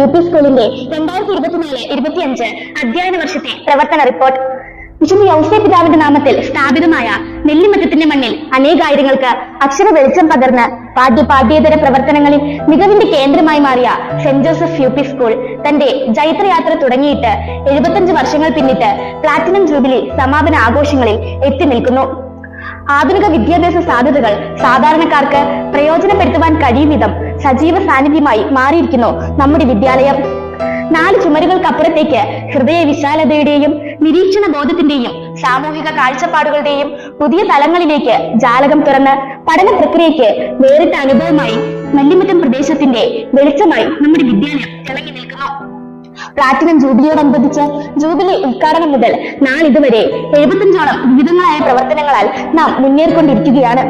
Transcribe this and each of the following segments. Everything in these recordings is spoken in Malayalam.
യു.പി. സ്കൂളിന്റെ 2024-25 അധ്യയന വർഷത്തെ പ്രവർത്തന റിപ്പോർട്ട്. വിശുദ്ധ യൗസേപ്പ് പിതാവിന്റെ നാമത്തിൽ സ്ഥാപിതമായ നെല്ലിമറ്റത്തിന്റെ മണ്ണിൽ അനേകായിരങ്ങൾക്ക് അക്ഷര വെളിച്ചം പകർന്ന് പാഠ്യേതര പ്രവർത്തനങ്ങളിൽ മികവിന്റെ കേന്ദ്രമായി മാറിയ സെന്റ് ജോസഫ് യു.പി. സ്കൂൾ തന്റെ ജൈത്രയാത്ര തുടങ്ങിയിട്ട് 75 വർഷങ്ങൾ പിന്നിട്ട് പ്ലാറ്റിനം ജൂബിലി സമാപന ആഘോഷങ്ങളിൽ എത്തി നിൽക്കുന്നു. ആധുനിക വിദ്യാഭ്യാസ സാധ്യതകൾ സാധാരണക്കാർക്ക് പ്രയോജനപ്പെടുത്തുവാൻ കഴിയും വിധം സജീവ സാന്നിധ്യമായി മാറിയിരിക്കുന്നു നമ്മുടെ വിദ്യാലയം. 4 ചുമരുകൾക്കപ്പുറത്തേക്ക് ഹൃദയ വിശാലതയുടെയും നിരീക്ഷണ ബോധത്തിന്റെയും സാമൂഹിക കാഴ്ചപ്പാടുകളുടെയും പുതിയ തലങ്ങളിലേക്ക് ജാലകം തുറന്ന് പഠന പ്രക്രിയയ്ക്ക് വേറിട്ട അനുഭവമായി നെല്ലിമറ്റം പ്രദേശത്തിന്റെ വെളിച്ചമായി നമ്മുടെ വിദ്യാലയം തിളങ്ങി നിൽക്കുന്നു. പ്ലാറ്റിനം ജൂബിലിയോടനുബന്ധിച്ച് ജൂബിലി ഉദ്ഘാടനം മുതൽ നാളിതുവരെ 75ഓളം വിവിധങ്ങളായ പ്രവർത്തനങ്ങളാൽ നാം മുന്നേറിക്കൊണ്ടിരിക്കുകയാണ്.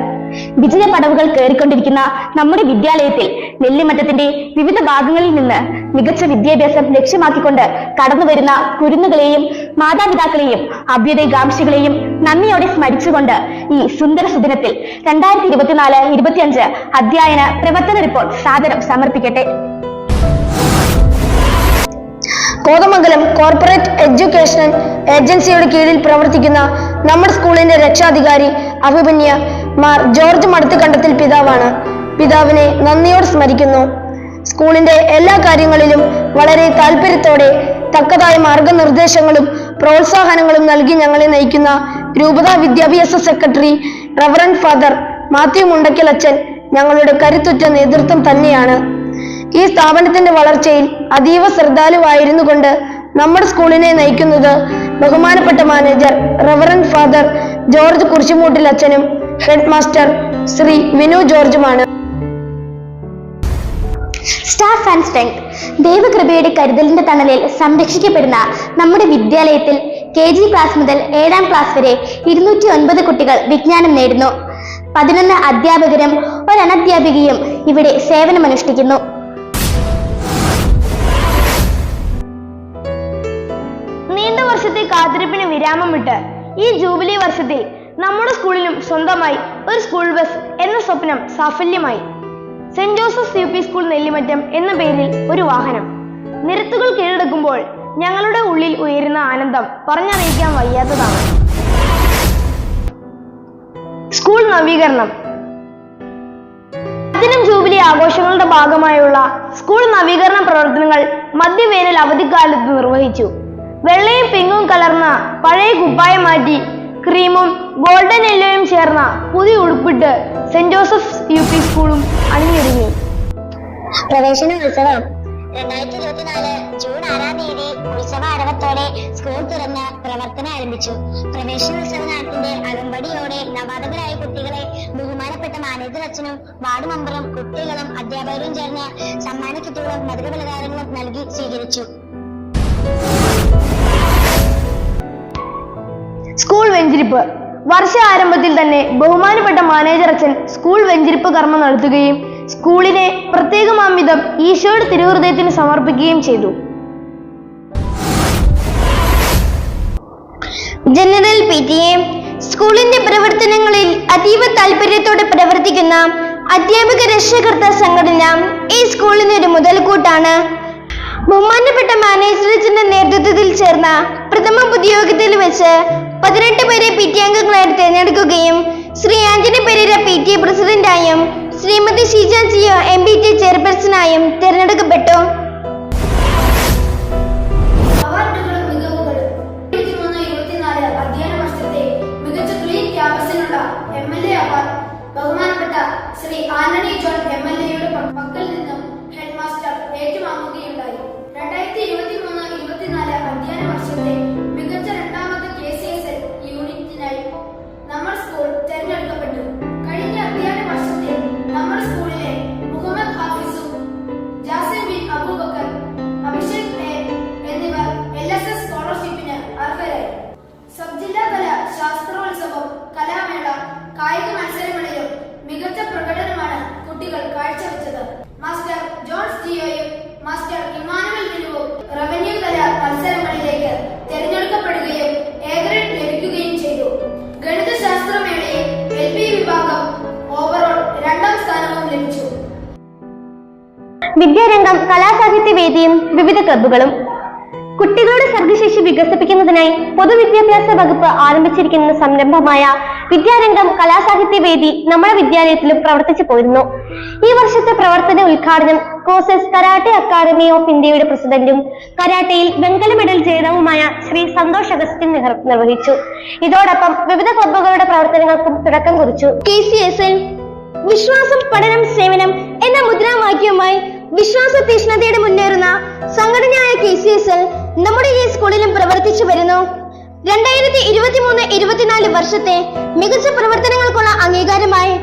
വിജയ പടവുകൾ കയറിക്കൊണ്ടിരിക്കുന്ന നമ്മുടെ വിദ്യാലയത്തിൽ നെല്ലിമറ്റത്തിന്റെ വിവിധ ഭാഗങ്ങളിൽ നിന്ന് മികച്ച വിദ്യാഭ്യാസം ലക്ഷ്യമാക്കിക്കൊണ്ട് കടന്നു വരുന്ന കുരുന്നുകളെയും മാതാപിതാക്കളെയും അഭ്യുദയകാംക്ഷികളെയും നന്ദിയോടെ സ്മരിച്ചുകൊണ്ട് ഈ സുന്ദര സുദിനത്തിൽ 2024-25 അധ്യയന പ്രവർത്തന റിപ്പോർട്ട് സാദരം സമർപ്പിക്കട്ടെ. കോതമംഗലം കോർപ്പറേറ്റ് എഡ്യൂക്കേഷൻ ഏജൻസിയുടെ കീഴിൽ പ്രവർത്തിക്കുന്ന നമ്മുടെ സ്കൂളിന്റെ രക്ഷാധികാരി അഭിമന്യ മാർ ജോർജ് മടത്തുകണ്ടത്തിൽ പിതാവാണ്. പിതാവിനെ നന്ദിയോടെ സ്മരിക്കുന്നു. സ്കൂളിന്റെ എല്ലാ കാര്യങ്ങളിലും വളരെ താല്പര്യത്തോടെ തക്കതായ മാർഗനിർദ്ദേശങ്ങളും പ്രോത്സാഹനങ്ങളും നൽകി ഞങ്ങളെ നയിക്കുന്ന രൂപതാ വിദ്യാഭ്യാസ secretary reverend father Mathew Mundakkal അച്ഛൻ ഞങ്ങളുടെ കരുത്തുറ്റ നേതൃത്വം തന്നെയാണ്. ഈ സ്ഥാപനത്തിന്റെ വളർച്ചയിൽ അതീവ ശ്രദ്ധാലുവായിരുന്നു കൊണ്ട് നമ്മുടെ സ്കൂളിനെ നയിക്കുന്നത് ബഹുമാനപ്പെട്ട manager reverend father George Kurisumoottil അച്ഛനും ഹെഡ് മാസ്റ്റർ ശ്രീ വിനു ജോർജുമാണ്. Staff and strength. ദൈവകൃപയുടെ കരുതലിന്റെ തണലിൽ സംരക്ഷിക്കപ്പെടുന്ന നമ്മുടെ വിദ്യാലയത്തിൽ KG ക്ലാസ് മുതൽ 7ാം ക്ലാസ് വരെ 209 കുട്ടികൾ വിജ്ഞാനം നേടുന്നു. 11 അധ്യാപകരും ഒരു അനധ്യാപികയും ഇവിടെ സേവനമനുഷ്ഠിക്കുന്നു. നീണ്ട വർഷത്തെ കാത്തിരിപ്പിന് വിരാമമിട്ട് ഈ ജൂബിലി വർഷത്തിൽ നമ്മുടെ സ്കൂളിനും സ്വന്തമായി ഒരു സ്കൂൾ ബസ് എന്ന സ്വപ്നം സാഫല്യമായി. Saint Joseph UP. School Nellimattam എന്ന പേരിൽ ഒരു വാഹനം. നിരത്തുകൾ കീഴടക്കുമ്പോൾ ഞങ്ങളുടെ ഉള്ളിൽ ഉയരുന്ന ആനന്ദം പറഞ്ഞറിയിക്കാൻ വയ്യാത്തതാണ്. സ്കൂൾ നവീകരണം. പ്ലാറ്റിനം ജൂബിലി ആഘോഷങ്ങളുടെ ഭാഗമായുള്ള സ്കൂൾ നവീകരണ പ്രവർത്തനങ്ങൾ മധ്യവേനൽ അവധിക്കാലത്ത് നിർവഹിച്ചു. വെള്ളയും പിങ്കും കലർന്ന പഴയ കുപ്പായം മാറ്റി ക്രീമും ഗോൾഡൻ യെല്ലോയും ചേർന്ന പുതിയ ഉടുപ്പിട്ട് സെന്റ് ജോസഫ് യു.പി. സ്കൂളും അണിഞ്ഞൊരുങ്ങി. പ്രവേശനോത്സവം 2024 ജൂൺ 6-ാം തീയതി ഉത്സവ ആരവത്തോടെ സ്കൂൾ തുറന്ന് പ്രവർത്തനം ആരംഭിച്ചു. പ്രവേശനോത്സവ നാട്ടിന്റെ അകമ്പടിയോടെ നവാഗതരായ കുട്ടികളെ ബഹുമാനപ്പെട്ട മാനേജർ അച്ഛനും വാർഡ് മെമ്പറും കുട്ടികളും അധ്യാപകരും ചേർന്ന് സമ്മാന കിറ്റുകളും മധുരപലഹാരങ്ങളും നൽകി സ്വീകരിച്ചു. സ്കൂൾ വെഞ്ചിരിപ്പ്. വർഷ ആരംഭത്തിൽ തന്നെ ബഹുമാനപ്പെട്ട മാനേജർ അച്ഛൻ സ്കൂൾ വെഞ്ചിരിപ്പ് കർമ്മം നടത്തുകയും സ്കൂളിനെ പ്രത്യേകമാം വിധം ഈശോയുടെ തിരുഹൃദയത്തിന് സമർപ്പിക്കുകയും ചെയ്തു. General PTA. സ്കൂളിന്റെ പ്രവർത്തനങ്ങളിൽ അതീവ താല്പര്യത്തോടെ പ്രവർത്തിക്കുന്ന അധ്യാപക രക്ഷകർത്ത സംഘടന ഈ സ്കൂളിന് ഒരു മുതൽക്കൂട്ടാണ്. ബഹുമാനപ്പെട്ട മാനേജറിന്റെ നേതൃത്വത്തിൽ ചേർന്ന പ്രഥമ പൊതുയോഗത്തിൽ വെച്ച് 18 പേരെ PTA അംഗങ്ങളായി തിരഞ്ഞെടുക്കുകയും ശ്രീ ആന്റണി പെരേര PTA പ്രസിഡന്റായും ശ്രീമതി ഷീജ ജിയോ MPTA ചെയർപേഴ്സണായും തിരഞ്ഞെടുക്കപ്പെട്ടു. ബഹുമാനപ്പെട്ട ശ്രീ ആന്റണി ജോൺ MLAയുടെ പക്കൽ നിന്നും ഹെഡ് മാസ്റ്റർ ഏറ്റുവാങ്ങുകയുണ്ടായി. 2023-24 അധ്യയന വർഷത്തെ മികച്ച 2ാമത്തെ KCSL യൂണിറ്റിനായി നമ്മൾ സ്കൂൾ തെരഞ്ഞെടുക്കപ്പെട്ടു. കഴിഞ്ഞ അധ്യയന വർഷത്തിൽ നമ്മുടെ സ്കൂളിലെ മുഹമ്മദ് ഹാഫിസും ജാസിം ബിൻ അബൂബക്കർ, അഭിഷേക് എന്നിവർ LSS സ്കോളർഷിപ്പിന് അർഹരായി. സബ് ജില്ലാ കല ശാസ്ത്രോത്സവം, കലാമേള, കായിക മത്സരങ്ങളിലും മികച്ച പ്രകടനമാണ് കുട്ടികൾ കാഴ്ചവെച്ചത്. മാസ്റ്റർ ജോൺസ് ജിയോയും മാസ്റ്റർ വിദ്യാരംഗം കലാസാഹിത്യ വേദിയും വിവിധ ക്ലബ്ബുകളും. കുട്ടികളുടെ സർഗശേഷി വികസിപ്പിക്കുന്നതിനായി പൊതുവിദ്യാഭ്യാസ വകുപ്പ് ആരംഭിച്ചിരിക്കുന്ന സംരംഭമായ വിദ്യാരംഗം കലാസാഹിത്യ വേദി നമ്മുടെ വിദ്യാലയത്തിലും പ്രവർത്തിച്ചു പോയിരുന്നു. ഈ വർഷത്തെ പ്രവർത്തന ഉദ്ഘാടനം കോസസ് കരാട്ടെ അക്കാദമി ഓഫ് ഇന്ത്യയുടെ പ്രസിഡന്റും കരാട്ടയിൽ വെങ്കല മെഡൽ ജേതാവുമായ ശ്രീ സന്തോഷ് അഗസ്റ്റിൻ നിർവഹിച്ചു. ഇതോടൊപ്പം വിവിധ ക്ലബ്ബുകളുടെ പ്രവർത്തനങ്ങൾക്കും തുടക്കം കുറിച്ചു. KCSL വിശ്വാസം, പഠനം, സേവനം എന്ന മുദ്രാവാക്യവുമായി വിശ്വാസ തീഷ്ണതയുടെ മുന്നേറുന്ന സംഘടനയായ KCSL നമ്മുടെ ഈ സ്കൂളിലും പ്രവർത്തിച്ചു വരുന്നു. 2023-24 വർഷത്തെ മികച്ച പ്രവർത്തനങ്ങൾക്കുള്ള അംഗീകാരമായി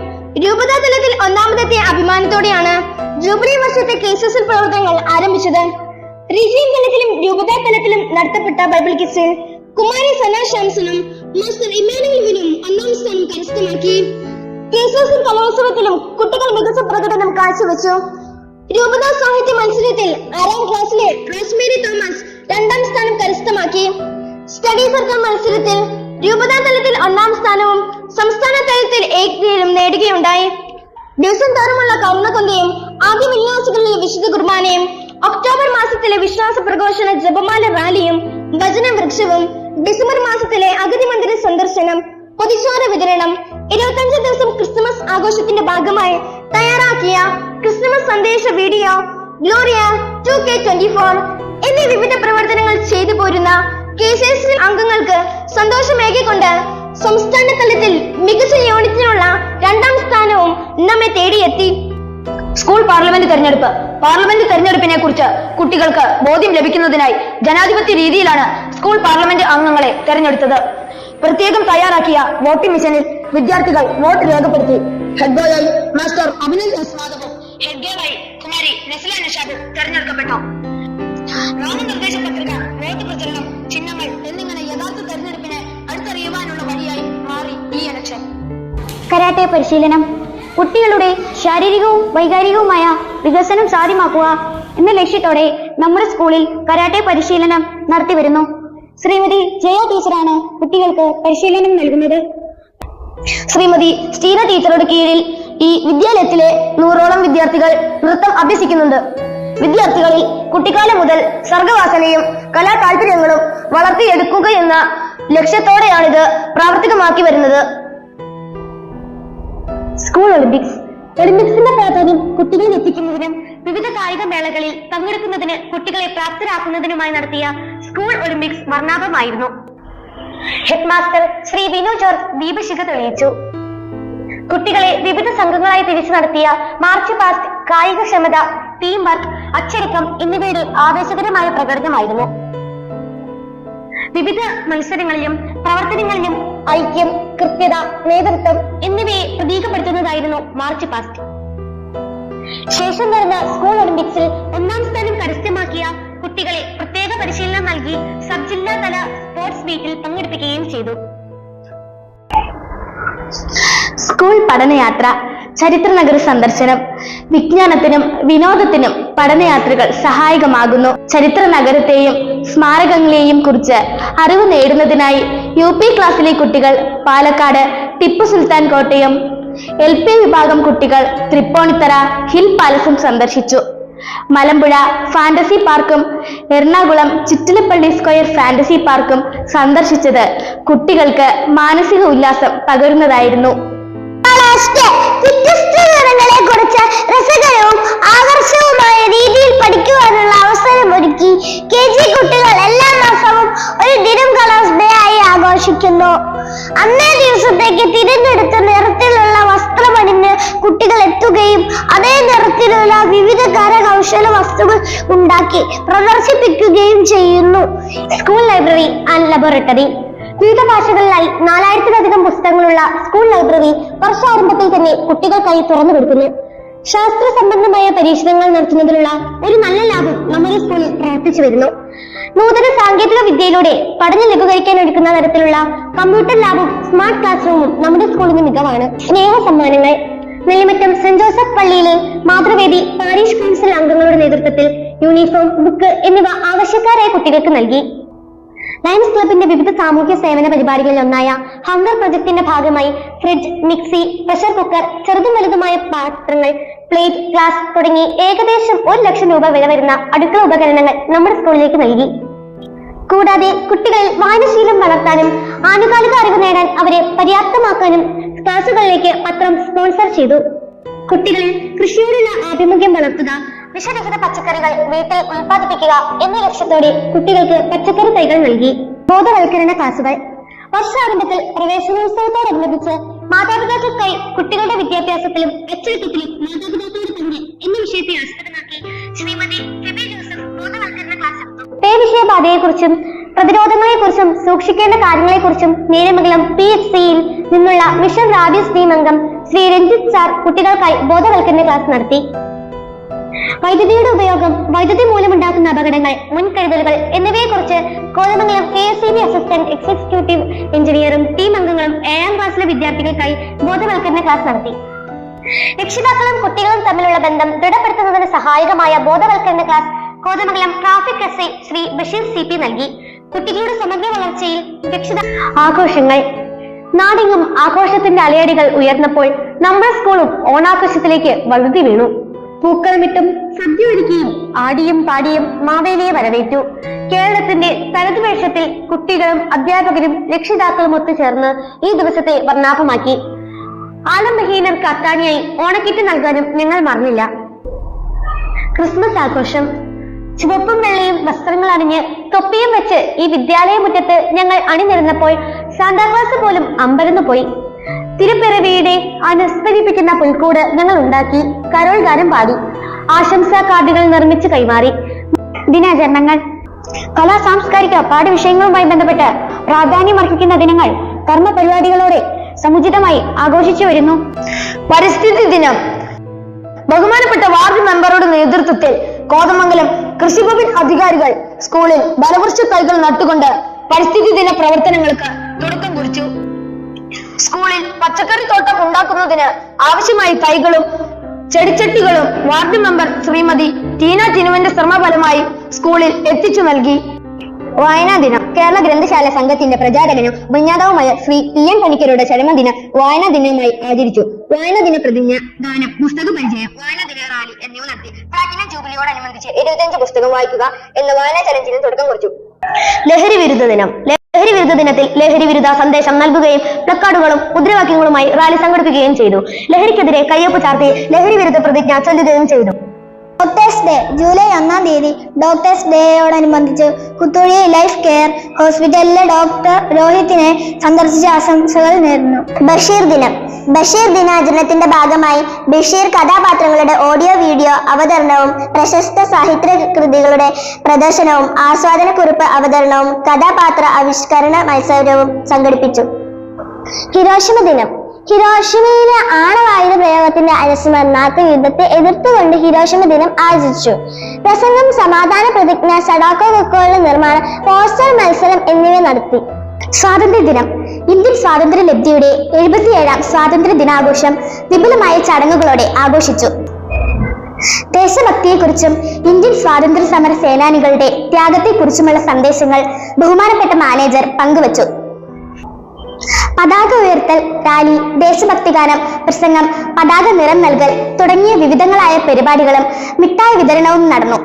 രൂപതാ തലത്തിൽ ഒന്നാമതെത്തിയ അഭിമാനത്തോടെയാണ് ജൂബിലി വർഷത്തെ KCSL പ്രവർത്തനങ്ങൾ ആരംഭിച്ചത്. റീജിയൻ തലത്തിലും രൂപതാ തലത്തിലും നടത്തപ്പെട്ട ബൈബിൾ ക്വിസിൽ കുമാരി സന ശാംസനും മാസ്റ്റർ ഇമ്മാനുവലും ഒന്നാം സ്ഥാനം കരസ്ഥമാക്കി. KCSL കലോത്സവത്തിലും കുട്ടികൾ മികച്ച പ്രകടനം കാഴ്ചവെച്ചു. രൂപതാ സാഹിത്യ മത്സരത്തിൽ 6ാം ക്ലാസ്സിലെ റോസ്മേരി തോമസ് 2ാം സ്ഥാനം കരസ്ഥമാക്കി. സ്റ്റഡി സർക്കിൾ മത്സരത്തിൽ രൂപതാ തലത്തിൽ 1ാം സ്ഥാനവും സംസ്ഥാന തലത്തിൽ ഏകീകരണം നേടുകയുണ്ടായി. ദിവസം തോറുമുള്ള കൗർണക്കൊന്തയും ആദ്യ വിന്യാസങ്ങളിലെ വിശുദ്ധ കുർബാനയും ഒക്ടോബർ മാസത്തിലെ വിശ്വാസ പ്രഘോഷണ ജപമാല റാലിയും വചന വൃക്ഷവും ഡിസംബർ മാസത്തിലെ അഗതി മന്ദിര സന്ദർശനം, പൊതിച്ചോറ് വിതരണം, 25 ദിവസം ക്രിസ്തുമസ് ആഘോഷത്തിന്റെ ഭാഗമായി തയ്യാറാക്കിയ ക്രിസ്തുമസ് സന്ദേശ വീഡിയോ, ഗ്ലോറിയ 2K24 എന്നീ വിവിധ പ്രവർത്തനങ്ങൾ ചെയ്തു പോരുന്ന KCSL അംഗങ്ങൾക്ക് സന്തോഷമേകിക്കൊണ്ട് സംസ്ഥാന തലത്തിൽ മികച്ച യൂണിറ്റിനുള്ള 2ാം സ്ഥാനവും നമ്മെ തേടിയെത്തി. സ്കൂൾ പാർലമെന്റ് തെരഞ്ഞെടുപ്പ്. പാർലമെന്റ് തെരഞ്ഞെടുപ്പിനെ കുറിച്ച് കുട്ടികൾക്ക് ബോധ്യം ലഭിക്കുന്നതിനായി ജനാധിപത്യ രീതിയിലാണ് സ്കൂൾ പാർലമെന്റ് അംഗങ്ങളെ തെരഞ്ഞെടുത്തത്. പ്രത്യേകം തയ്യാറാക്കിയ വോട്ടിംഗ് മെഷീനിൽ വിദ്യാർത്ഥികൾ വോട്ട് രേഖപ്പെടുത്തി. ഹെഡ് ബോയായി മാസ്റ്റർ അഭിനന്ദ് എസ് മാധവും ഹെഡ് ഗേളായി കുമാരി നസ്ല നിഷാദും തെരഞ്ഞെടുക്കപ്പെട്ടു. നാമനിർദ്ദേശ പത്രിക, വോട്ട് പ്രചരണം, ചിഹ്നങ്ങൾ എന്നിങ്ങനെ യഥാർത്ഥ തെരഞ്ഞെടുപ്പിനെ അടുത്തറിയുവാനുള്ള വഴിയായി മാറി ഈ ഇലക്ഷൻ. കരാട്ടെ പരിശീലനം. കുട്ടികളുടെ ശാരീരികവും വൈകാരികവുമായ വികസനം സാധ്യമാക്കുക എന്ന ലക്ഷ്യത്തോടെ നമ്മുടെ സ്കൂളിൽ കരാട്ടെ പരിശീലനം നടത്തിവരുന്നു. ശ്രീമതി ജയ ടീച്ചറാണ് കുട്ടികൾക്ക് പരിശീലനം നൽകുന്നത്. ശ്രീമതി സ്റ്റീന ടീച്ചറുടെ കീഴിൽ ഈ വിദ്യാലയത്തിലെ 100ഓളം വിദ്യാർത്ഥികൾ നൃത്തം അഭ്യസിക്കുന്നുണ്ട്. വിദ്യാർത്ഥികളിൽ കുട്ടിക്കാലം മുതൽ സർഗവാസനയും കലാ താല്പര്യങ്ങളും വളർത്തിയെടുക്കുകയെന്ന ലക്ഷ്യത്തോടെയാണിത് പ്രാവർത്തികമാക്കി വരുന്നത്. School Olympics. ഒളിമ്പിക്സിന്റെ പ്രാധാന്യം കുട്ടികളിൽ എത്തിക്കുന്നതിനും വിവിധ കായിക മേളകളിൽ പങ്കെടുക്കുന്നതിന് കുട്ടികളെ പ്രാപ്തരാക്കുന്നതിനുമായി നടത്തിയ സ്കൂൾ ഒളിമ്പിക്സ് വർണ്ണാഭമായിരുന്നു. Head master Shri Vinu George ദീപശിഖ തെളിയിച്ചു. കുട്ടികളെ വിവിധ സംഘങ്ങളായി തിരിച്ചു നടത്തിയ മാർച്ച് പാസ്റ്റ് കായികക്ഷമത, ടീം വർക്ക്, അച്ചടക്കം എന്നിവയുടെ ആവേശകരമായ പ്രകടനമായിരുന്നു. വിവിധ മത്സരങ്ങളിലും പ്രവർത്തനങ്ങളിലും ഐക്യം, കൃത്യത, നേതൃത്വം എന്നിവയെ പ്രതീകപ്പെടുത്തുന്നതായിരുന്നു മാർച്ച് പാസ്റ്റ്. ശേഷം നടന്ന സ്കൂൾ ഒളിമ്പിക്സിൽ 1ാം സ്ഥാനം കരസ്ഥമാക്കിയ കുട്ടികളെ പ്രത്യേക പരിശീലനം നൽകി സബ് ജില്ലാ തല സ്പോർട്സ് മീറ്റിൽ പങ്കെടുപ്പിക്കുകയും ചെയ്തു. സ്കൂൾ പഠനയാത്ര. ചരിത്ര നഗര സന്ദർശനം. വിജ്ഞാനത്തിനും വിനോദത്തിനും പഠനയാത്രകൾ സഹായകമാകുന്നു. ചരിത്ര നഗരത്തെയും സ്മാരകങ്ങളെയും കുറിച്ച് അറിവ് നേടുന്നതിനായി UP ക്ലാസ്സിലെ കുട്ടികൾ പാലക്കാട് ടിപ്പു സുൽത്താൻ കോട്ടയും, LP വിഭാഗം കുട്ടികൾ തൃപ്പൂണിത്തറ ഹിൽ പാലസും സന്ദർശിച്ചു. മലമ്പുഴ ഫാന്റസി പാർക്കും എറണാകുളം ചിറ്റിലപ്പള്ളി സ്ക്വയർ ഫാന്റസി പാർക്കും സന്ദർശിച്ചത് കുട്ടികൾക്ക് മാനസിക ഉല്ലാസം പകരുന്നതായിരുന്നു. വ്യത്യസ്തങ്ങളെ കുറിച്ച് രസകരവും ആകർഷകവുമായ രീതിയിൽ പഠിക്കുവാനുള്ള അവസരമൊരുക്കി KG കുട്ടികൾ എല്ലാ മാസവും ഒരു ദിനം കളേഴ്സ് ഡേ ആയി ആഘോഷിക്കുന്നു. അന്നേ ദിവസത്തേക്ക് തിരഞ്ഞെടുത്ത നിറത്തിലുള്ള വസ്ത്രമണിഞ്ഞ് കുട്ടികൾ എത്തുകയും അതേ നിറത്തിലുള്ള വിവിധ കരകൗശല വസ്തുക്കൾ ഉണ്ടാക്കി പ്രദർശിപ്പിക്കുകയും ചെയ്യുന്നു. School library and laboratory. വിവിധ ഭാഷകളിലായി 4000-ലധികം പുസ്തകങ്ങളുള്ള സ്കൂൾ ലൈബ്രറി വർഷാരംഭത്തിൽ തന്നെ കുട്ടികൾക്കായി തുറന്നു കൊടുക്കുന്നു. ശാസ്ത്ര സംബന്ധമായ പരീക്ഷണങ്ങൾ നടത്തുന്നതിനുള്ള ഒരു നല്ല ലാബും നമ്മുടെ സ്കൂളിൽ പ്രവർത്തിച്ചു വരുന്നു. നൂതന സാങ്കേതിക വിദ്യയിലൂടെ പഠനം ലഘൂകരിക്കാൻ എടുക്കുന്ന തരത്തിലുള്ള കമ്പ്യൂട്ടർ ലാബും സ്മാർട്ട് ക്ലാസ് റൂമും നമ്മുടെ സ്കൂളിന് മികവാണ്. സ്നേഹ സമ്മാനങ്ങൾ. നെല്ലിമറ്റം സെന്റ് ജോസഫ് പള്ളിയിലെ മാതൃവേദി പാരീഷ് കൗൺസിൽ അംഗങ്ങളുടെ നേതൃത്വത്തിൽ യൂണിഫോം, ബുക്ക് എന്നിവ ആവശ്യക്കാരായ കുട്ടികൾക്ക് നൽകി. ലയൺസ് ക്ലബിന്റെ വിവിധ സാമൂഹ്യ സേവന പരിപാടികളിൽ ഒന്നായ ഹങ്കർ പ്രൊജക്ടിന്റെ ഭാഗമായി ഫ്രിഡ്ജ്, മിക്സി, പ്രഷർ കുക്കർ, ചെറുതും വലുതുമായ പാത്രങ്ങൾ പ്ലേറ്റ്, ഗ്ലാസ് തുടങ്ങി ഏകദേശം 1 ലക്ഷം രൂപ വില വരുന്ന അടുക്കള ഉപകരണങ്ങൾ നമ്മുടെ സ്കൂളിലേക്ക് നൽകി. കൂടാതെ കുട്ടികളിൽ വായനശീലം വളർത്താനും ആനുകാലിക അറിവ് നേടാൻ അവരെ പര്യാപ്തമാക്കാനും ക്ലാസുകളിലേക്ക് പത്രം സ്പോൺസർ ചെയ്തു. കുട്ടികളിൽ കൃഷിയോടുള്ള ആഭിമുഖ്യം വളർത്തുക, വിഷരഹിത പച്ചക്കറികൾ വീട്ടിൽ ഉൽപ്പാദിപ്പിക്കുക എന്ന ലക്ഷ്യത്തോടെ കുട്ടികൾക്ക് പച്ചക്കറി തൈകൾ നൽകി. ബോധവൽക്കരണ ക്ലാസുകൾ. വർഷാരംഭത്തിൽ പ്രവേശനോത്സവത്തോടനുബന്ധിച്ച് മാതാപിതാക്കൾക്കായി കുട്ടികളുടെ വിദ്യാഭ്യാസത്തിലും അച്ചടക്കത്തിലും മാതാപിതാക്കളുടെ പങ്ക് എന്ന വിഷയത്തെ ആസ്പദമാക്കി ശ്രീമതി ഫെബി ജോസഫ് ബോധവൽക്കരണ ക്ലാസ് എടുത്തു. പേവിഷബാധയെക്കുറിച്ചും പ്രതിരോധങ്ങളെക്കുറിച്ചും സൂക്ഷിക്കേണ്ട കാര്യങ്ങളെക്കുറിച്ചും നേരമംഗലം PHCയിൽ നിന്നുള്ള മിഷൻ റാബീസ് ടീം അംഗം ശ്രീ രഞ്ജിത്ത് സാർ കുട്ടികൾക്കായി ബോധവൽക്കരണ ക്ലാസ് നടത്തി. വൈദ്യുതിയുടെ ഉപയോഗം, വൈദ്യുതി മൂലമുണ്ടാക്കുന്ന അപകടങ്ങൾ, മുൻകരുതലുകൾ എന്നിവയെക്കുറിച്ച് കോതമംഗലം KSEB അസിസ്റ്റന്റ് എക്സിക്യൂട്ടീവ് എഞ്ചിനീയറും ടീം അംഗങ്ങളും 7ാം ക്ലാസ്സിലെ വിദ്യാർത്ഥികൾക്കായി ബോധവൽക്കരണ ക്ലാസ് നടത്തി. രക്ഷിതാക്കളും കുട്ടികളും തമ്മിലുള്ള ബന്ധം ദൃഢപ്പെടുത്തുന്നതിന് സഹായകമായ ബോധവൽക്കരണ class Kothamangalam traffic SI Shri Basheer CP നൽകി. കുട്ടികളുടെ സമഗ്ര വളർച്ചയിൽ ആഘോഷങ്ങൾ. നാടെങ്ങും ആഘോഷത്തിന്റെ അലയടികൾ ഉയർന്നപ്പോൾ നമ്മുടെ സ്കൂളും ഓണാഘോഷത്തിലേക്ക് വഴുതി വീണു. പൂക്കളമിട്ടും സദ്യ ഒരുക്കിയും ആടിയും പാടിയും മാവേലിയെ വരവേറ്റു. കേരളത്തിന്റെ തനത് വേഷത്തിൽ കുട്ടികളും അധ്യാപകരും രക്ഷിതാക്കളും ഒത്തുചേർന്ന് ഈ ദിവസത്തെ വർണ്ണാഭമാക്കി. ആലംബഹീനർക്ക് അത്താണിയായി ഓണക്കിറ്റ് നൽകാനും ഞങ്ങൾ മറന്നില്ല. ക്രിസ്മസ് ആഘോഷം. ചുവപ്പും വെള്ളയും വസ്ത്രങ്ങൾ അണിഞ്ഞ് തൊപ്പിയും വെച്ച് ഈ വിദ്യാലയ മുറ്റത്ത് ഞങ്ങൾ അണിനിരുന്നപ്പോൾ സാന്താക്ലാസ് പോലും അമ്പരന്നു പോയി. തിരുപ്പിറവിയുടെ അനുസ്മരിപ്പിക്കുന്ന പുൽക്കൂട് ഞങ്ങൾ ഉണ്ടാക്കി, കരോൾ ഗാനം പാടി, ആശംസാ കാർഡുകൾ നിർമ്മിച്ച് കൈമാറി. ദിനാചരണങ്ങൾ. കലാ സാംസ്കാരിക പാഠ്യവിഷയങ്ങളുമായി ബന്ധപ്പെട്ട് പ്രാധാന്യമർഹിക്കുന്ന ദിനങ്ങൾ കർമ്മ പരിപാടികളോടെ സമുചിതമായി ആഘോഷിച്ചു വരുന്നു. പരിസ്ഥിതി ദിനം. ബഹുമാനപ്പെട്ട വാർഡ് മെമ്പറുടെ നേതൃത്വത്തിൽ കോതമംഗലം കൃഷിഭവൻ അധികാരികൾ സ്കൂളിൽ ഫലവൃക്ഷ തൈകൾ നട്ടുകൊണ്ട് പരിസ്ഥിതി ദിന പ്രവർത്തനങ്ങൾക്ക് തുടക്കം കുറിച്ചു. സ്കൂളിൽ പച്ചക്കറി തോട്ടം ഉണ്ടാക്കുന്നതിന് ആവശ്യമായ തൈകളും ചെടിച്ചട്ടികളും വാർഡ് മെമ്പർ ശ്രീമതി ടീന ജിനുവിന്റെ ശ്രമഫലമായി സ്കൂളിൽ എത്തിച്ചു നൽകി. വായനാ ദിനം. കേരള ഗ്രന്ഥശാല സംഘത്തിന്റെ പ്രചാരകനും വിജ്ഞാതാവുമായ ശ്രീ TN പണിക്കരുടെ ചരമദിന വായനാ ദിനമായി ആചരിച്ചു. വായനാ ദിന പ്രതിജ്ഞ, ഗാനം, പുസ്തക പരിചയം, വായനാ ദിന റാലി എന്നിവ നടത്തി. പ്ലാറ്റിനം ജൂബിലിയോടനുബന്ധിച്ച് 25 പുസ്തകം വായിക്കുക എന്ന വായനാ ചലഞ്ചിന് തുടക്കം കുറിച്ചു. ലഹരി വിരുദ്ധ ദിനം. ലഹരി വിരുദ്ധ ദിനത്തിൽ ലഹരി വിരുദ്ധ സന്ദേശം നൽകുകയും പ്ലക്കാർഡുകളും മുദ്രാവാക്യങ്ങളുമായി റാലി സംഘടിപ്പിക്കുകയും ചെയ്തു. ലഹരിക്കെതിരെ കയ്യൊപ്പ് ചാർത്തി ലഹരി വിരുദ്ധ പ്രതിജ്ഞ ചൊല്ലുകയും ചെയ്തു. Doctors day. ജൂലൈ 1-ാം തീയതി ഡോക്ടേഴ്സ് ഡേയോടനുബന്ധിച്ച് കുത്തൂഴി ലൈഫ് കെയർ ഹോസ്പിറ്റലിലെ ഡോക്ടർ രോഹിത്തിനെ സന്ദർശിച്ച ആശംസകൾ നേർന്നു. ബഷീർ ദിനം. ബഷീർ ദിനാചരണത്തിന്റെ ഭാഗമായി ബഷീർ കഥാപാത്രങ്ങളുടെ ഓഡിയോ വീഡിയോ അവതരണവും പ്രശസ്ത സാഹിത്യ കൃതികളുടെ പ്രദർശനവും ആസ്വാദനക്കുറിപ്പ് അവതരണവും കഥാപാത്ര ആവിഷ്കരണ മത്സരവും സംഘടിപ്പിച്ചു. ഹിരോഷിമ ദിനം. ഹിരോഷിമയിലെ ആണവായുധ പ്രയോഗത്തിന്റെ അനുസ്മരണാർത്ഥ യുദ്ധത്തെ എതിർത്തുകൊണ്ട് ഹിരോഷിമ ദിനം ആചരിച്ചു. പ്രസംഗം, സമാധാന പ്രതിജ്ഞ, സഡാക്കോ കൊക്കോയുടെ നിർമ്മാണം, പോസ്റ്റർ മത്സരം എന്നിവ നടത്തി. സ്വാതന്ത്ര്യ ദിനം. ഇന്ത്യൻ സ്വാതന്ത്ര്യ ലബ്ധിയുടെ 77ാം സ്വാതന്ത്ര്യ ദിനാഘോഷം വിപുലമായ ചടങ്ങുകളോടെ ആഘോഷിച്ചു. ദേശഭക്തിയെക്കുറിച്ചും ഇന്ത്യൻ സ്വാതന്ത്ര്യ സമര സേനാനികളുടെ ത്യാഗത്തെക്കുറിച്ചുമുള്ള സന്ദേശങ്ങൾ ബഹുമാനപ്പെട്ട മാനേജർ പങ്കുവച്ചു. പതാക ഉയർത്തൽ, റാലി, ദേശഭക്തി ഗാനം, പ്രസംഗം, പതാക നിറം നൽകൽ തുടങ്ങിയ വിവിധങ്ങളായ പരിപാടികളും മിഠായി വിതരണവും നടന്നു.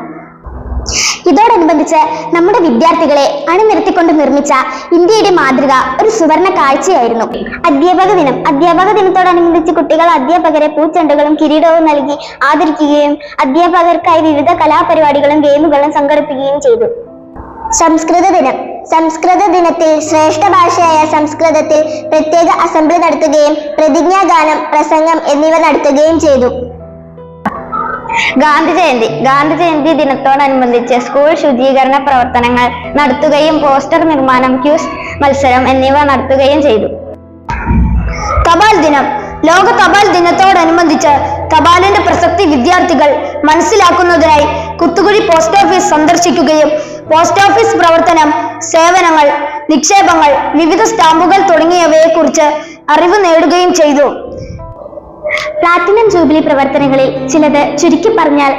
ഇതോടനുബന്ധിച്ച് നമ്മുടെ വിദ്യാർത്ഥികളെ അണിനിരത്തിക്കൊണ്ട് നിർമ്മിച്ച ഇന്ത്യയുടെ മാതൃക ഒരു സുവർണ കാഴ്ചയായിരുന്നു. അധ്യാപക ദിനം. അധ്യാപക ദിനത്തോടനുബന്ധിച്ച് കുട്ടികൾ അധ്യാപകരെ പൂച്ചെണ്ടുകളും കിരീടവും നൽകി ആദരിക്കുകയും അധ്യാപകർക്കായി വിവിധ കലാപരിപാടികളും ഗെയിമുകളും സംഘടിപ്പിക്കുകയും ചെയ്തു. സംസ്കൃത ദിനം. സംസ്കൃത ദിനത്തിൽ ശ്രേഷ്ഠ ഭാഷയായ സംസ്കൃതത്തിൽ പ്രത്യേക അസംബ്ലി നടത്തുകയും പ്രതിജ്ഞാഗാനം, പ്രസംഗം എന്നിവ നടത്തുകയും ചെയ്തു. ഗാന്ധി ജയന്തി. ഗാന്ധി ജയന്തി ദിനത്തോടനുബന്ധിച്ച് സ്കൂൾ ശുചീകരണ പ്രവർത്തനങ്ങൾ നടത്തുകയും പോസ്റ്റർ നിർമ്മാണം, ക്യൂസ് മത്സരം എന്നിവ നടത്തുകയും ചെയ്തു. തപാൽ ദിനം. ലോക തപാൽ ദിനത്തോടനുബന്ധിച്ച് തപാലിന്റെ പ്രസക്തി വിദ്യാർത്ഥികൾ മനസ്സിലാക്കുന്നതിനായി കുത്തുകുഴി പോസ്റ്റ് ഓഫീസ് സന്ദർശിക്കുകയും പോസ്റ്റ് ഓഫീസ് പ്രവർത്തനം, സേവനങ്ങൾ, നിക്ഷേപങ്ങൾ, വിവിധ സ്റ്റാമ്പുകൾ തുടങ്ങിയവയെക്കുറിച്ച് അറിവ് നേടുകയും ചെയ്തു. പ്ലാറ്റിനം ജൂബിലി പ്രവർത്തനങ്ങളിൽ ചിലത് ചുരുക്കി പറഞ്ഞാൽ,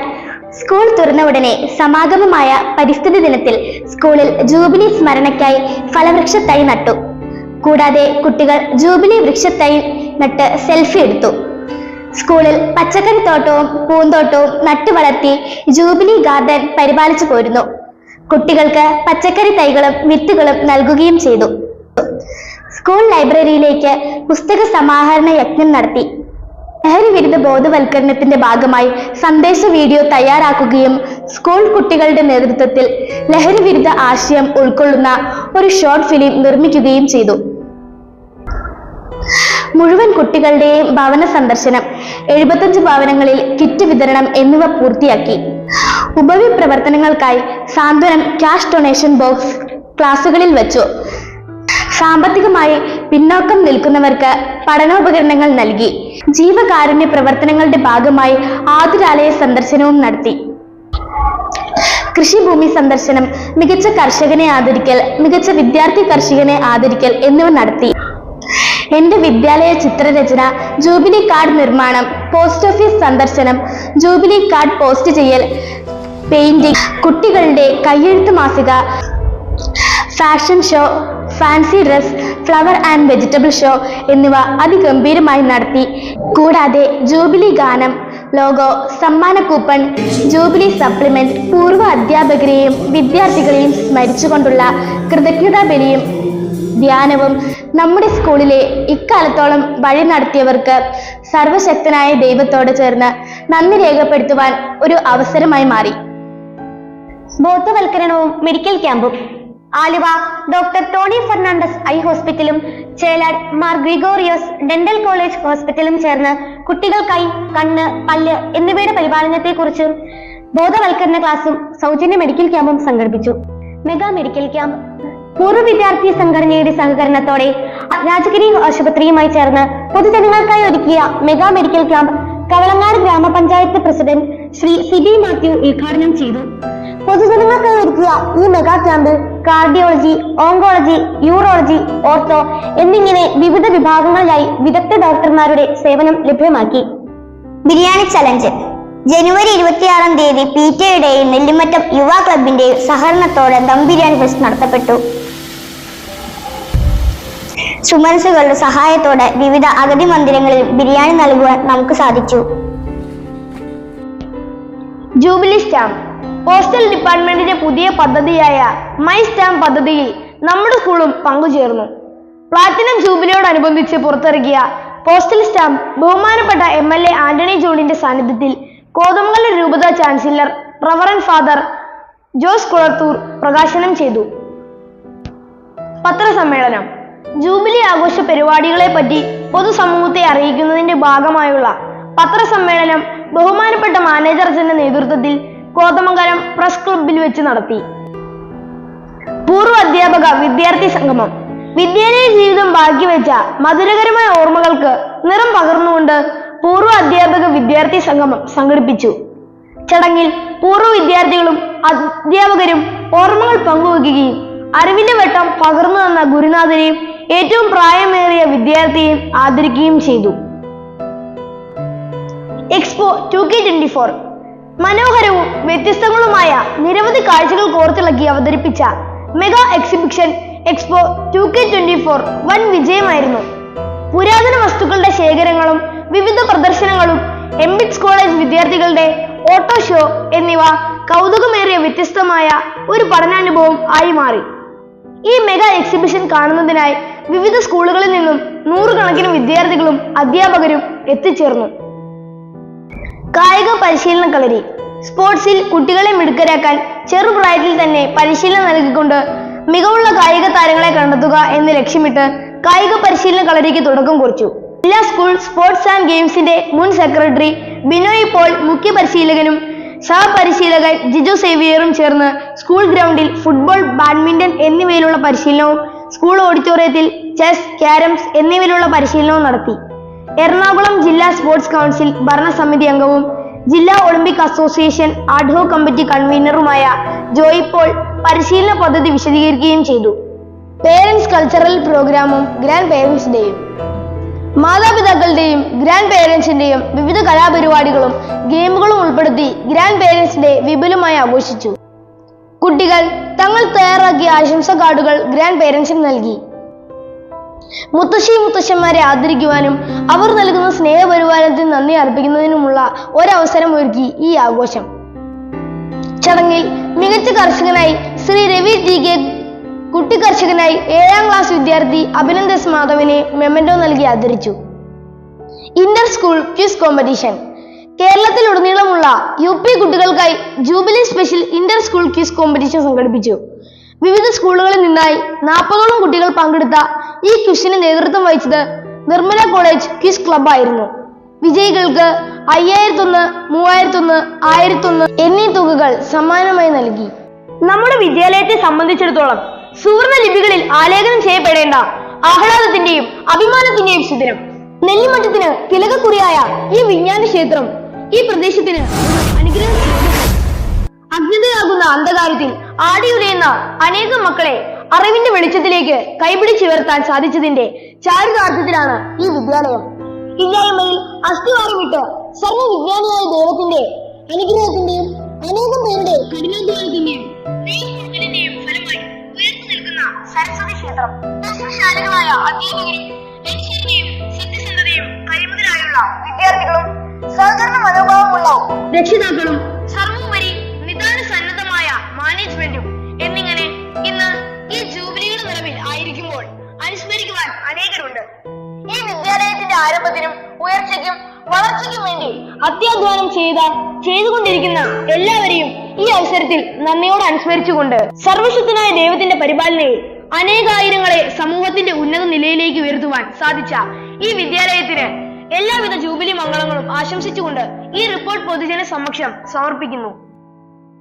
സ്കൂൾ തുറന്ന ഉടനെ സമാഗമമായ പരിസ്ഥിതി ദിനത്തിൽ സ്കൂളിൽ ജൂബിലി സ്മരണയ്ക്കായി ഫലവൃക്ഷ തൈ നട്ടു. കൂടാതെ കുട്ടികൾ ജൂബിലി വൃക്ഷത്തൈ നട്ട് സെൽഫി എടുത്തു. സ്കൂളിൽ പച്ചക്കറിത്തോട്ടവും പൂന്തോട്ടവും നട്ടുവളർത്തി ജൂബിലി ഗാർഡൻ പരിപാലിച്ചു പോരുന്നു. കുട്ടികൾക്ക് പച്ചക്കറി തൈകളും വിത്തുകളും നൽകുകയും ചെയ്തു. സ്കൂൾ ലൈബ്രറിയിലേക്ക് പുസ്തക സമാഹരണ യജ്ഞം നടത്തി. ലഹരി വിരുദ്ധ ബോധവൽക്കരണത്തിന്റെ ഭാഗമായി സന്ദേശ വീഡിയോ തയ്യാറാക്കുകയും സ്കൂൾ കുട്ടികളുടെ നേതൃത്വത്തിൽ ലഹരി വിരുദ്ധ ആശയം ഉൾക്കൊള്ളുന്ന ഒരു ഷോർട്ട് ഫിലിം നിർമ്മിക്കുകയും ചെയ്തു. മുഴുവൻ കുട്ടികളുടെയും ഭവന സന്ദർശനം, 75 ഭവനങ്ങളിൽ കിറ്റ് വിതരണം എന്നിവ പൂർത്തിയാക്കി. ഉപവി പ്രവർത്തനങ്ങൾക്കായി സാന്ത്വനം ക്യാഷ് ഡൊണേഷൻ ബോക്സ് ക്ലാസുകളിൽ വെച്ചു. സാമ്പത്തികമായി പിന്നോക്കം നിൽക്കുന്നവർക്ക് പഠനോപകരണങ്ങൾ നൽകി. ജീവകാരുണ്യ പ്രവർത്തനങ്ങളുടെ ഭാഗമായി ആതുരാലയ സന്ദർശനവും നടത്തി. കൃഷിഭൂമി സന്ദർശനം, മികച്ച കർഷകനെ ആദരിക്കൽ, മികച്ച വിദ്യാർത്ഥി കർഷകനെ ആദരിക്കൽ എന്നിവ നടത്തി. എന്റെ വിദ്യാലയ ചിത്രരചന, ജൂബിലി കാർഡ് നിർമ്മാണം, പോസ്റ്റ് ഓഫീസ് സന്ദർശനം, ജൂബിലി കാർഡ് പോസ്റ്റ് ചെയ്യൽ, പെയിന്റിംഗ്, കുട്ടികളുടെ കയ്യെഴുത്ത് മാസിക, fashion show, fancy dress, flower and vegetable show എന്നിവ അതിഗംഭീരമായി നടത്തി. കൂടാതെ ജൂബിലി ഗാനം, ലോഗോ, സമ്മാന കൂപ്പൺ, ജൂബിലി സപ്ലിമെന്റ്, പൂർവ്വ അധ്യാപകരെയും വിദ്യാർത്ഥികളെയും സ്മരിച്ചുകൊണ്ടുള്ള കൃതജ്ഞതാ ബലിയും ധ്യാനവും നമ്മുടെ സ്കൂളിലെ ഇക്കാലത്തോളം വഴി നടത്തിയവർക്ക് സർവശക്തനായ ദൈവത്തോട് ചേർന്ന് നന്ദി രേഖപ്പെടുത്തുവാൻ ഒരു അവസരമായി മാറി. ബോധവൽക്കരണവും മെഡിക്കൽ ക്യാമ്പും. ആലുവ ഡോക്ടർ ടോണി ഫെർണാണ്ടസ് ഐ ഹോസ്പിറ്റലും ചേലാട് മാർ ഗ്രിഗോറിയോസ് ഡെന്റൽ കോളേജ് ഹോസ്പിറ്റലും ചേർന്ന് കുട്ടികൾക്കായി കണ്ണ്, പല്ല് എന്നിവയുടെ പരിപാലനത്തെക്കുറിച്ച് ബോധവൽക്കരണ ക്ലാസും സൗജന്യ മെഡിക്കൽ ക്യാമ്പും സംഘടിപ്പിച്ചു. Mega medical camp. പൂർവ്വ വിദ്യാർത്ഥി സംഘടനയുടെ സഹകരണത്തോടെ രാജഗിരി ആശുപത്രിയുമായി ചേർന്ന് പൊതുജനങ്ങൾക്കായി ഒരുക്കിയ മെഗാ മെഡിക്കൽ ക്യാമ്പ് കവളങ്ങാട് ഗ്രാമപഞ്ചായത്ത് പ്രസിഡന്റ് ശ്രീ സിബി മാത്യു ഉദ്ഘാടനം ചെയ്തു. പൊതുജനങ്ങൾക്കായി ഒരുക്കിയ ഈ മെഗാ ക്യാമ്പിൽ കാർഡിയോളജി, ഓങ്കോളജി, യൂറോളജി, ഓർത്തോ എന്നിങ്ങനെ വിവിധ വിഭാഗങ്ങളിലായി വിദഗ്ധ ഡോക്ടർമാരുടെ സേവനം ലഭ്യമാക്കി. ബിരിയാണി ചലഞ്ച്. ജനുവരി 26-ാം തീയതി PTA-യുടെയും നെല്ലിമറ്റം യുവാ ക്ലബിന്റെയും സഹകരണത്തോടെ ദം ബിരിയാണി ഫെസ്റ്റ് നടത്തപ്പെട്ടു. സുമനസുകളുടെ സഹായത്തോടെ വിവിധ അഗതി മന്ദിരങ്ങളിൽ ബിരിയാണി നൽകുവാൻ നമുക്ക് സാധിച്ചു. Jubilee stamp. പോസ്റ്റൽ ഡിപ്പാർട്ട്മെന്റിന്റെ പുതിയ പദ്ധതിയായ മൈ സ്റ്റാമ്പ് പദ്ധതിയിൽ നമ്മുടെ സ്കൂളും പങ്കുചേർന്നു. പ്ലാറ്റിനം ജൂബിലിയോടനുബന്ധിച്ച് പുറത്തിറക്കിയ പോസ്റ്റൽ സ്റ്റാമ്പ് ബഹുമാനപ്പെട്ട MLA ആന്റണി ജോണിന്റെ സാന്നിധ്യത്തിൽ കോതമംഗലം രൂപത chancellor reverend father Jose Kulathoor പ്രകാശനം ചെയ്തു. പത്രസമ്മേളനം. ജൂബിലി ആഘോഷ പരിപാടികളെ പറ്റി പൊതുസമൂഹത്തെ അറിയിക്കുന്നതിന്റെ ഭാഗമായുള്ള പത്രസമ്മേളനം ബഹുമാനപ്പെട്ട മാനേജർ അച്ഛന്റെ നേതൃത്വത്തിൽ കോതമംഗലം പ്രസ് ക്ലബിൽ വെച്ച് നടത്തി. പൂർവ്വ അധ്യാപക വിദ്യാർത്ഥി സംഗമം. വിദ്യാലയ ജീവിതം ബാക്കിവെച്ച മധുരകരമായ ഓർമ്മകൾക്ക് നിറം പകർന്നുകൊണ്ട് പൂർവ്വ അധ്യാപക വിദ്യാർത്ഥി സംഗമം സംഘടിപ്പിച്ചു. ചടങ്ങിൽ പൂർവ്വ വിദ്യാർത്ഥികളും അധ്യാപകരും ഓർമ്മകൾ പങ്കുവയ്ക്കുകയും അറിവിന്റെ വെട്ടം പകർന്നു തന്ന ഗുരുനാഥനെയും ഏറ്റവും പ്രായമേറിയ വിദ്യാർത്ഥിയെയും ആദരിക്കുകയും ചെയ്തു. Expo 2K24. മനോഹരവും വ്യത്യസ്തങ്ങളുമായ നിരവധി കാഴ്ചകൾ കോർത്തിളക്കി അവതരിപ്പിച്ച മെഗാ എക്സിബിഷൻ എക്സ്പോ 2K24 വൻ വിജയമായിരുന്നു. പുരാതന വസ്തുക്കളുടെ ശേഖരങ്ങളും വിവിധ പ്രദർശനങ്ങളും എംബിറ്റ്സ് കോളേജ് വിദ്യാർത്ഥികളുടെ ഓട്ടോ ഷോ എന്നിവ കൗതുകമേറിയ വ്യത്യസ്തമായ ഒരു പഠനാനുഭവം ആയി മാറി. ഈ മെഗാ എക്സിബിഷൻ കാണുന്നതിനായി വിവിധ സ്കൂളുകളിൽ നിന്നും നൂറുകണക്കിന് വിദ്യാർത്ഥികളും അധ്യാപകരും എത്തിച്ചേർന്നു. കായിക പരിശീലന കളരി. സ്പോർട്സിൽ കുട്ടികളെ മിടുക്കരാക്കാൻ ചെറുപ്രായത്തിൽ തന്നെ പരിശീലനം നൽകിക്കൊണ്ട് മികവുള്ള കായിക താരങ്ങളെ കണ്ടെത്തുക എന്ന് ലക്ഷ്യമിട്ട് കായിക പരിശീലന കളരിക്ക് തുടക്കം കുറിച്ചു. ജില്ലാ സ്കൂൾ സ്പോർട്സ് ആൻഡ് ഗെയിംസിന്റെ മുൻ സെക്രട്ടറി ബിനോയ് പോൾ മുഖ്യ പരിശീലകനും സഹപരിശീലകൻ ജിജു സേവിയറും ചേർന്ന് സ്കൂൾ ഗ്രൗണ്ടിൽ ഫുട്ബോൾ, ബാഡ്മിന്റൺ എന്നിവയിലുള്ള പരിശീലനവും സ്കൂൾ ഓഡിറ്റോറിയത്തിൽ ചെസ്, ക്യാരംസ് എന്നിവയിലുള്ള പരിശീലനവും നടത്തി. എറണാകുളം ജില്ലാ സ്പോർട്സ് കൗൺസിൽ ഭരണസമിതി അംഗവും ജില്ലാ ഒളിമ്പിക് അസോസിയേഷൻ ആഡ്ഹോക് കമ്മിറ്റി കൺവീനറുമായ ജോയി പോൾ പരിശീലന പദ്ധതി വിശദീകരിക്കുകയും ചെയ്തു. പേരൻസ് കൾച്ചറൽ പ്രോഗ്രാമും ഗ്രാൻഡ് പേരൻസ് ഡേയും. മാതാപിതാക്കളുടെയും ഗ്രാൻഡ് പേരൻസിന്റെയും വിവിധ കലാപരിപാടികളും ഗെയിമുകളും ഉൾപ്പെടുത്തി ഗ്രാൻഡ് പേരൻസ് ഡേ വിപുലമായി ആഘോഷിച്ചു. കുട്ടികൾ തങ്ങൾ തയ്യാറാക്കിയ ആശംസ കാർഡുകൾ ഗ്രാൻഡ് പേരൻസിന് നൽകി. മുത്തശ്ശി മുത്തശ്ശന്മാരെ ആദരിക്കുവാനും അവർ നൽകുന്ന സ്നേഹപരിപാലനത്തിന് നന്ദി അർപ്പിക്കുന്നതിനുമുള്ള ഒരവസരം ഒരുക്കി ഈ ആഘോഷം. ചടങ്ങിൽ മികച്ച കർഷകനായി ശ്രീ രവി ടി കെ, കുട്ടി കർഷകനായി 7ാം ക്ലാസ് വിദ്യാർത്ഥി അഭിനന്ദസ് മാധവിനെ മെമ്മന്റോ നൽകി ആദരിച്ചു. Inter school quiz competition. കേരളത്തിലുടനീളമുള്ള UP കുട്ടികൾക്കായി jubilee special inter school quiz competition സംഘടിപ്പിച്ചു. വിവിധ സ്കൂളുകളിൽ നിന്നായി 40ഓളം കുട്ടികൾ പങ്കെടുത്ത ഈ ക്വിസിന് നേതൃത്വം വഹിച്ചത് നിർമ്മല കോളേജ് ക്വിസ് ക്ലബ് ആയിരുന്നു. വിജയികൾക്ക് 5001, 3001, 1001 എന്നീ തുകകൾ സമ്മാനമായി നൽകി. നമ്മുടെ വിദ്യാലയത്തെ സംബന്ധിച്ചിടത്തോളം സുവർണ ലിപികളിൽ ആലേഖനം ചെയ്യപ്പെടേണ്ട ആഹ്ലാദത്തിന്റെയും അഭിമാനത്തിന്റെയും സുദിനം. നെല്ലിമറ്റത്തിന് തിലകക്കുറിയായ ഈ വിജ്ഞാന ക്ഷേത്രം ഈ പ്രദേശത്തിന് അനുഗ്രഹം. അജ്ഞതയാകുന്ന അന്ധകാരത്തിൽ ആടിയുലയുന്ന അനേകം മക്കളെ അറിവിന്റെ വെളിച്ചത്തിലേക്ക് കൈപിടിച്ചുയർത്താൻ സാധിച്ചതിന്റെ ചാരിതാർത്ഥ്യത്തിലാണ് ഈ വിദ്യാലയം. ഇല്ലായ്മയിൽ അസ്ഥിവാരമിട്ട് സർവ്വവിജ്ഞാനിയായ ദൈവത്തിന്റെ അനുഗ്രഹത്തിന്റെയും അനേകം പേരുടെ കഠിനാധ്വാനത്തിന്റെയും ഫലമായി ഉയർന്നു നിൽക്കുന്ന സരസ്വതി ക്ഷേത്രം ശാലികളായ അധ്യാപകരും മനുഷ്യരെയും സത്യസന്ധതയും കരിമുതലായുള്ള വിദ്യാർത്ഥികളും സഹകരണ മനോഭാവമുള്ള രക്ഷിതാക്കളും സർവോപരി നിദാന സന്നദ്ധമായ മാനേജ്മെന്റും എന്നിങ്ങനെ ഇന്ന് ഈ ജൂബിലിയുടെ നിലവിൽ ആയിരിക്കുമ്പോൾ അനുസ്മരിക്കുവാൻ അനേകരുണ്ട്. ഈ വിദ്യാലയത്തിന്റെ ആരംഭത്തിനും ഉയർച്ചയ്ക്കും വളർച്ചയ്ക്കും വേണ്ടി അത്യാധ്വാനം ചെയ്തുകൊണ്ടിരിക്കുന്ന എല്ലാവരെയും ഈ അവസരത്തിൽ നന്ദിയോടെ അനുസ്മരിച്ചുകൊണ്ട് സർവശക്തനായ ദൈവത്തിന്റെ പരിപാലനയിൽ അനേകായിരങ്ങളെ സമൂഹത്തിന്റെ ഉന്നത നിലയിലേക്ക് ഉയർത്തുവാൻ സാധിച്ച ഈ വിദ്യാലയത്തിന് എല്ലാവിധ ജൂബിലി മംഗളങ്ങളും ആശംസിച്ചുകൊണ്ട് ഈ റിപ്പോർട്ട് പൊതുജന സമക്ഷം സമർപ്പിക്കുന്നു.